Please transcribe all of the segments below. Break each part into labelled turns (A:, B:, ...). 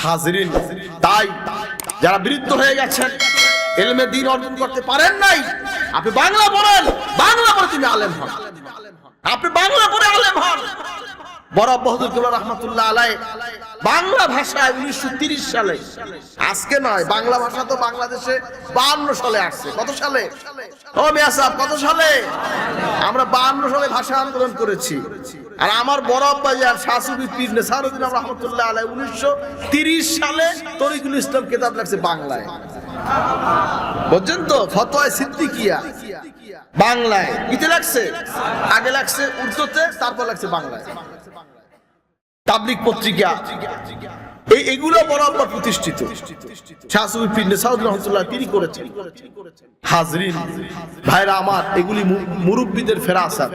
A: হাজরিন, তাই যারা বিরুদ্ধ হয়ে গেছেন, ইলমে দ্বীন অর্জন করতে পারেন নাই, আপনি বাংলা পড়েন, বাংলা পড়ে তুমি আলেম হন, আপনি বাংলা পড়ে আলেম হন। বড় বাহাদুর কেবলা রহমাতুল্লাহ আলাইহি বাংলা ভাষায় 1930 সালে, আজকে নয়, বাংলা ভাষা তো বাংলাদেশে 52 সালে আসছে। কত সালে? ও মিয়া সাহেব, কত সালে? আমরা 52 সালে ভাষা আন্দোলন করেছি। আর আমার বড় আব্বা যান শাহ সুফি পীর নেসারউদ্দিন রহমাতুল্লাহ আলাইহি 1930 সালে তরিকুল ইসলাম কিতাব লিখছে বাংলায়। বুঝছেন তো? ফতোয়া সিদ্দিকিয়া বাংলায় কিতে লাগছে, আগে লাগছে উর্দুতে, তারপর লাগছে বাংলায়। তাবলিগ পত্রিকা এইগুলো বরাবর প্রতিষ্ঠিত শাহ সুফি পীর নেসারউদ্দিন রহমাতুল্লাহ তিনি করেছেন। হাজরিন ভাইরা আমার, এগুলি মুরব্বিদের ফেরাসাত।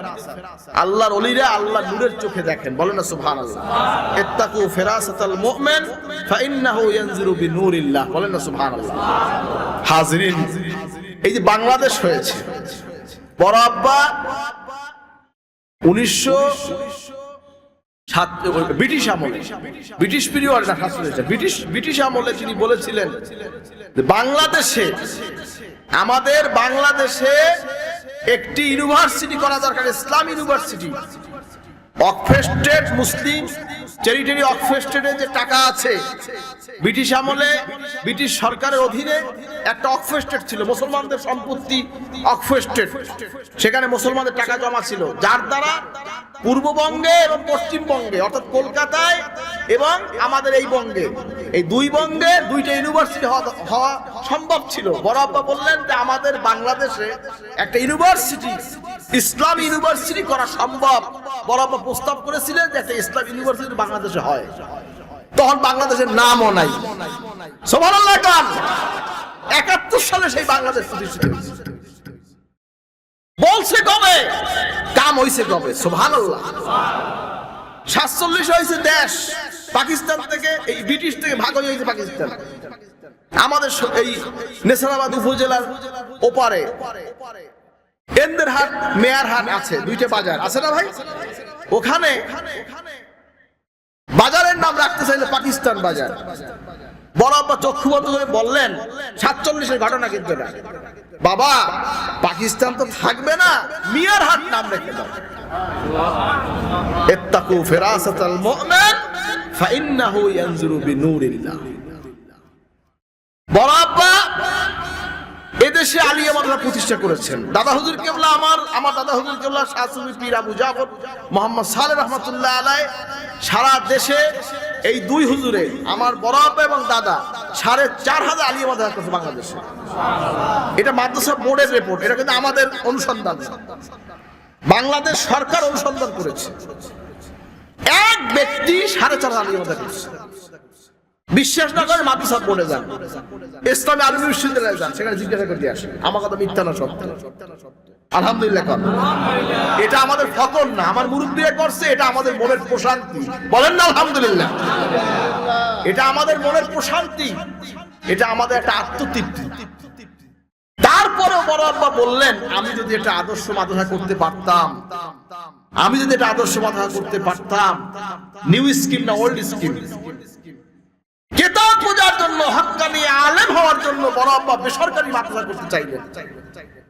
A: আল্লাহর ওলিরা আল্লাহর নূরের চোখে দেখেন, বলেন না সুবহানাল্লাহ। ইত্তাকু ফিরাসাতাল মুমিন ফাইন্নাহু ইয়ানজুরু বিনূরিল্লাহ, বলেন না সুবহানাল্লাহ। হাজরিন, এই যে বাংলাদেশ হয়েছে, বড় আব্বা 1907 আমলে, ব্রিটিশ পিরিয়ড না, ব্রিটিশ আমলে তিনি বলেছিলেন বাংলাদেশে, আমাদের বাংলাদেশে একটি ইউনিভার্সিটি করা দরকার, ইসলাম ইউনিভার্সিটি। অকফেস্টেড মুসলিম টেরিটরি, অকফেস্টেডে যে টাকা আছে, ব্রিটিশ আমলে ব্রিটিশ সরকারের অধীনে একটা অকফেস্টেড ছিল, মুসলমানদের সম্পত্তি অকফেস্টেড, সেখানে মুসলমানদের টাকা জমা ছিল, যার দ্বারা পূর্ববঙ্গে এবং পশ্চিমবঙ্গে, অর্থাৎ কলকাতায় এবং আমাদের এই বঙ্গে, এই দুই বঙ্গে দুইটা ইউনিভার্সিটি হওয়া সম্ভব ছিল। বড় আব্বা বললেন যে আমাদের বাংলাদেশে একটা ইউনিভার্সিটি, ইসলাম ইউনিভার্সিটি করা সম্ভব। বড় আব্বা প্রস্তাব করেছিলেন যে একটা ইসলাম ইউনিভার্সিটি বাংলাদেশে হয়। তখন বাংলাদেশের নামও নাই। সুবহানাল্লাহ কান 71 সালে সেই বাংলাদেশ প্রতিষ্ঠিত হয়েছে। বলছে কবে, কাম হইছে কবে? সুবহানাল্লাহ। 47 হয়েছে দেশ, পাকিস্তান থেকে, এই ব্রিটিশ থেকে ভাগ হয়ে গেছে পাকিস্তান। আমাদের এই নেসারাবাদ উপজেলার ওপারে এন্দেরহাট, মেয়ারহাট আছে, দুইটা বাজার আছে না ভাই? ওখানে বাজারের নাম রাখতে চাইলে পাকিস্তান বাজার। বড় আব্বা চক্ষু বন্ধ করে বললেন, 47-এর ঘটনা কিন্তু না বাবা, পাকিস্তান তো থাকবে না, মিয়ারহাট নাম রেখে দাও। ইত্তাকু ফিরাসাতাল মুমিন ফাইন্নাহু ইয়ানজুরু বিনূরিল্লাহ। বড় আব্বা এদেশে আলিয়া মাদ্রাসা প্রতিষ্ঠা করেছেন। দাদা হুজুর কেবলা, আমার দাদা হুজুর কেবলা শাহ সুফি পীর আবু জাফর মোহাম্মদ সালেহ রহমাতুল্লাহ আলাইহি সারা দেশে এই দুই হুজুরে, আমার বড় আব্বা এবং দাদা, 4500 আলিয়া মাদ্রাসা করেছে বাংলাদেশে। এটা মাদ্রাসা বোর্ডের রিপোর্ট, এটা কিন্তু আমাদের অনুসন্ধান, বাংলাদেশ সরকার অনুসন্ধান করেছে। এক ব্যক্তি 4.5 আলিয়া মাদ্রাসা করেছে। বিশ্বাস না করে মাদ্রাসা বোর্ডে যান, ইসলামী আলিম বিশ্ববিদ্যালয়ে যান, সেখানে জিজ্ঞাসা করতে আসেন আমার কথা মিথ্যা না সত্য। আলহামদুলিল্লাহ, এটা আমাদের ফকর না, আমার মুরব্বিরা করছে, এটা আমাদের মনের প্রশান্তি, বলেন না আলহামদুলিল্লাহ। এটা আমাদের মনের প্রশান্তি, এটা আমাদের একটা আত্মতৃপ্তি। তারপরেও বড় আব্বা বললেন, আমি যদি এটা আদর্শ মাদ্রাসা করতে পারতাম, আমি যদি এটা আদর্শ মাদ্রাসা করতে পারতাম, নিউ স্কিম না ওল্ড স্কিম, কিতাব পূজার জন্য, হক্কানি আলেম হওয়ার জন্য বড় আব্বা বেসরকারি মাদ্রাসা করতে চাইলেন।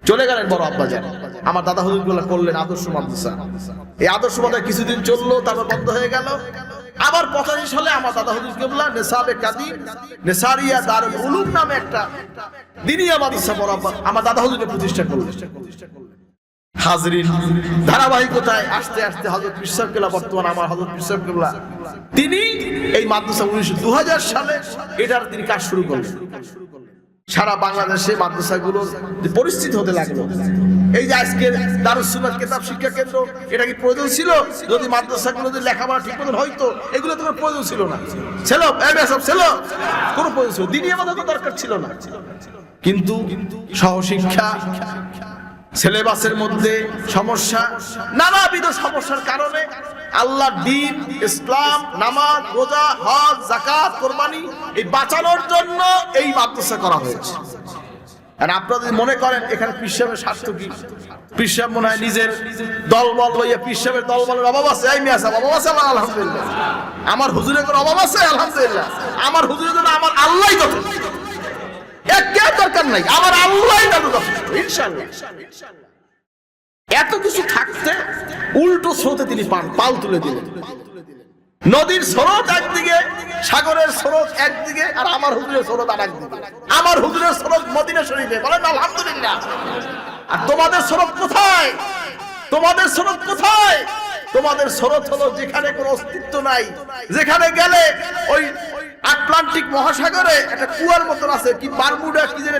A: চলে গেলেন বড় আব্বা যান, আমার দাদা হুজুরগুলো করলেন আদর্শ মাদ্রাসা। এই আদর্শ মাদ্রাসা কিছুদিন চললো, তারপর বন্ধ হয়ে গেল। আবার 85 সালে আমার দাদা হুজুর কেবলা নেসাবে কাদিম নেসারিয়া দারুল উলুম নামে একটা দিনিয়া মাদ্রাসা বড় আব্বা আমার দাদা হুজুরকে প্রতিষ্ঠা করলেন। হাজরিন, ধারাবাহিকতায় আস্তে আস্তে হযরত পীর সাহেব কেবলা, বর্তমান আমার হযরত পীর সাহেব কেবলা, তিনি এই মাদ্রাসা 2000 সালে এটার তিনি কাজ শুরু করলেন। সারা বাংলাদেশে মাদ্রাসাগুলোর যে পরিস্থিতি হতে লাগলো, এই যে আজকে দারুস সুন্নাত কিতাব শিক্ষা কেন্দ্র, এটা কি প্রয়োজন ছিল? যদি মাদ্রাসাগুলো যদি লেখাপড়া ঠিক মতন হইতো, এগুলো তো কোনো প্রয়োজন ছিল না, ছিল কোনো প্রয়োজন ছিল, দিনই আমাদের দরকার ছিল না। কিন্তু সহশিক্ষা, সিলেবাসের মধ্যে সমস্যা, নানাবিধ সমস্যার কারণে আল্লাহর দ্বীন, ইসলাম, নামাজ, রোজা, হজ, যাকাত, কুরবানি এই বাঁচানোর জন্য এই মাদ্রাসা করা হয়েছে। আর আপনারা যদি মনে করেন এখানে পীর সাহেবের স্বার্থ কি, পীর সাহেব মনে হয় নিজের দলবল লইয়া, পীর সাহেবের দলবলের অভাব আছে, এই মিয়া সাহেব অভাব আছে, আলহামদুলিল্লাহ। আমার হুজুরের কোনো অভাব আছে? আলহামদুলিল্লাহ। আমার হুজুরের জন্য আমার আল্লাহই যথেষ্ট, একে দরকার নাই, আমার আল্লাহই যথেষ্ট ইনশাআল্লাহ। এত কিছু থাকতে উল্টো স্রোতে তিনি পাল তুলে দিলেন। নদীর স্রোত একদিকে, সাগরের স্রোত একদিকে, আর আমার হুজুরের স্রোত আর একদিকে। আমার হুজুরের স্রোত মদিনা শরীফে, বলেন আলহামদুলিল্লাহ। আর তোমাদের স্রোত কোথায়? তোমাদের স্রোত কোথায়? তোমাদের স্রোত হলো যেখানে কোনো অস্তিত্ব নাই, যেখানে গেলে ওই আটলান্টিক মহাসাগরে একটা কুয়ার মতন আছে, কি বারমুডা কি যেন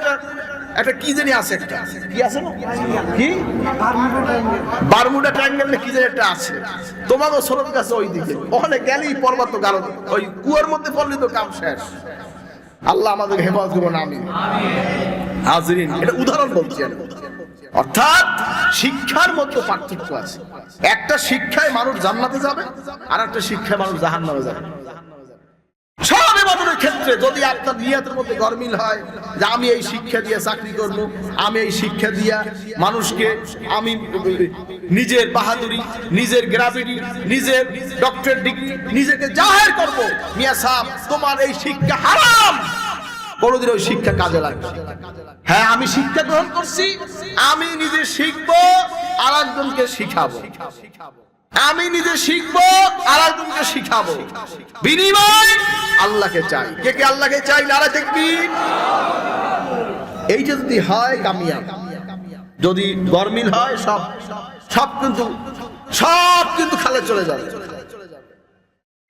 A: একটা কি জানি আছে, একটা কি আছে না, কি বারমুডা ট্রায়াঙ্গেল না কি যেন একটা আছে। তোমাদের স্রোত কাছে ওই দিকে, ওখানে গেলেই পর্বত গাঢ়, ওই কুয়ার মধ্যে পড়লে তো কাম শেষ। আল্লাহ আমাদের হেফাজত করুন, আমিন। হাজরিন, এটা উদাহরণ বলছি আমি। অর্থাৎ শিক্ষার মধ্যে পার্থক্য আছে। একটা শিক্ষায় মানুষ জান্নাতে যাবে, আর একটা শিক্ষায় মানুষ জাহান্নামে যাবে। সব ইবাদতের ক্ষেত্রে যদি আপনার নিয়তের মধ্যে গরমিল হয় যে আমি এই শিক্ষা দিয়ে চাকরি করব, আমি এই শিক্ষা দিয়া মানুষকে আমি নিজের বাহাদুরি, নিজের গ্র্যাভিটি, নিজের ডক্টরেট ডিগ্রি নিজেকে জাহের করব, মিয়া সাহেব তোমার এই শিক্ষা হারাম। কোনদিন ওই শিক্ষা কাজে লাগবে? হ্যাঁ, আমি শিক্ষা গ্রহণ করছি, আমি নিজে শিখবো আর একজনকে শিখাবো, আমি নিজে শিখবো আর একজনকে শিখাবো, বিনিময় আল্লাহকে চাই। কে কে আল্লাহকে চাই? নারা তাকবীর। এইটা যদি হয় কামিয়াব। যদি গরমিল হয় সব কিন্তু খালে চলে যাবে।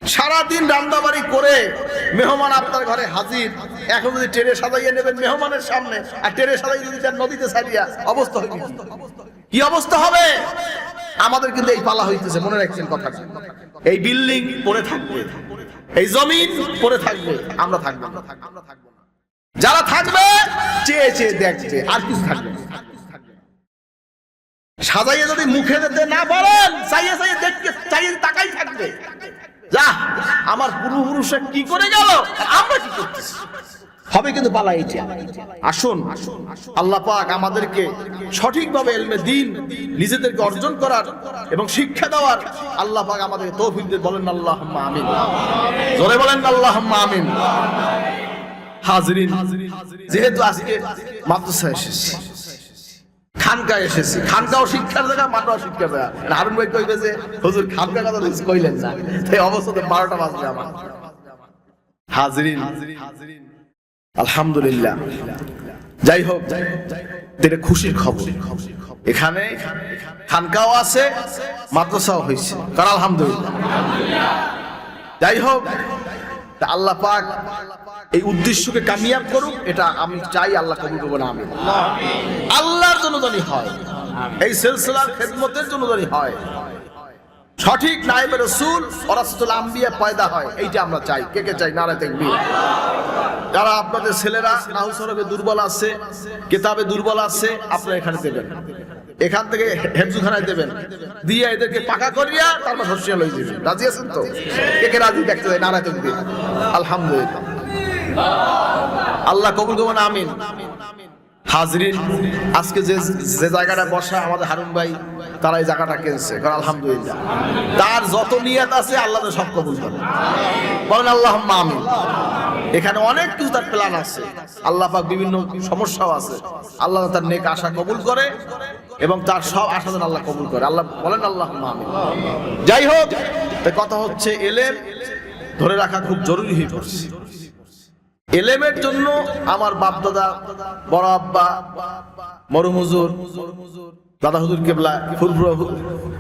A: সারাদিন রান্নাবাড়ি করে মেহমান আপনার ঘরে হাজির, এখন যদি টেরে সাজাইয়ে নেবেন মেহমানের সামনে, আর টেরে সাজাই যদি তার নদীতে ছাড়িয়া, অবস্থা হবে কি অবস্থা হবে? আমাদের কিন্তু এই পালা হইতেছে, মনে রাখছেন কথাটা। এই বিল্ডিং পড়ে থাকবে, এই জমিন পড়ে থাকবে, আমরা থাকবো না। যারা থাকবে চেয়ে চেয়ে দেখবে, আর কিছু থাকবে না। সাজাইয়ে যদি মুখে দিতে না পারেন, চাইয়ে চাইয়ে দেখতে, চাইয়ে তাকাই থাকবে, যা আমার পূর্বপুরুষরা কি করে গেল, আমরা কি করতেছি, হবে কিন্তু পালা এইটা। আসুন আল্লাহ পাক আমাদেরকে সঠিকভাবে ইলমে দ্বীন নিজেদেরকে অর্জন করার এবং শিক্ষা দেওয়ার আল্লাহ পাক আমাদেরকে তৌফিক দেন। বলেন আল্লাহুম্মা আমিন, জোরে বলেন আল্লাহুম্মা আমিন। হাজরিন, যেহেতু আজকে মাদ্রাসা এসেছি, খানকা এসেছি, খানকাও শিক্ষার জায়গা, মাদ্রাসাও শিক্ষার জায়গা। হারুন ভাই কইবে যে হুজুর খানকা কথা কইলেন না, এই অবস্থাতে 12টা বাজবে আমার। হাজরিন, আলহামদুলিল্লাহ, যাই হোক, এটা খুশির খবর। এখানে খানকাও আছে, মাদ্রাসাও হয়েছে, কারণ আলহামদুলিল্লাহ। যাই হোক, আল্লাহ পাক এই উদ্দেশ্যকে কামিয়াব করুক, এটা আমি চাই। আল্লাহ কবুল করবেন, আমিন। আল্লাহর জন্য জানি হয়, এই সিলসিলার খেদমতের জন্য জানি হয়, সঠিক নায়েবে রাসূল ওয়ারাসাতুল আম্বিয়া পয়দা হয়, এইটা আমরা চাই। কে কে চাই? নারে তাকবীর। যারা আপনাদের ছেলেরা নাহু সরবে দুর্বল আছে, কিতাবে দুর্বল আছে, আপনারা এখানে দেবেন, এখান থেকে হেফজুখানায় দেবেন, দিয়ে এদেরকে পাকা করিয়া তারপর হোস্টেল হয়ে যাবেন। রাজি আছেন তো? কে কে রাজি? দেখতে চাই, নারে তাকবীর। আলহামদুলিল্লাহ, আল্লাহ কবুল করুন, আমিন। হাজরিন, আজকে যে জায়গাটা বসা আমাদের হারুন ভাই, তারা এই জায়গাটা কিনছে, কারণ আলহামদুলিল্লাহ তার যত নিয়ত আছে আল্লাহ তো সব কবুল করে। বলেন আল্লাহুম্মা আমিন। এখানে অনেক কিছু তার প্ল্যান আছে, আল্লাহ পাক বিভিন্ন সমস্যাও আছে, আল্লাহ তার নেক আশা কবুল করে এবং তার সব আশা যেন আল্লাহ কবুল করে। আল্লাহ বলেন আল্লাহুম্মা আমিন। যাই হোক, কথা হচ্ছে এলেম ধরে রাখা খুব জরুরি হয়ে পড়ছে। এলেমের জন্য আমার বাপ দাদা, বড় আব্বা, মরহুম হুজুর, দাদা হুজুর কেবলা, ফুরফুরা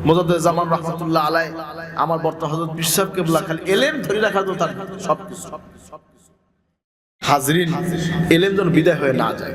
A: মুজাদ্দেদ জামান রাহমাতুল্লাহ আলাইহি, আমার বর্তমান হযরত বিশ্বাস কেবলা, খালি এলেম ধরে রাখা তো তার সবকিছু। হাজরিন, এলেম যেন বিদায় হয়ে না যায়।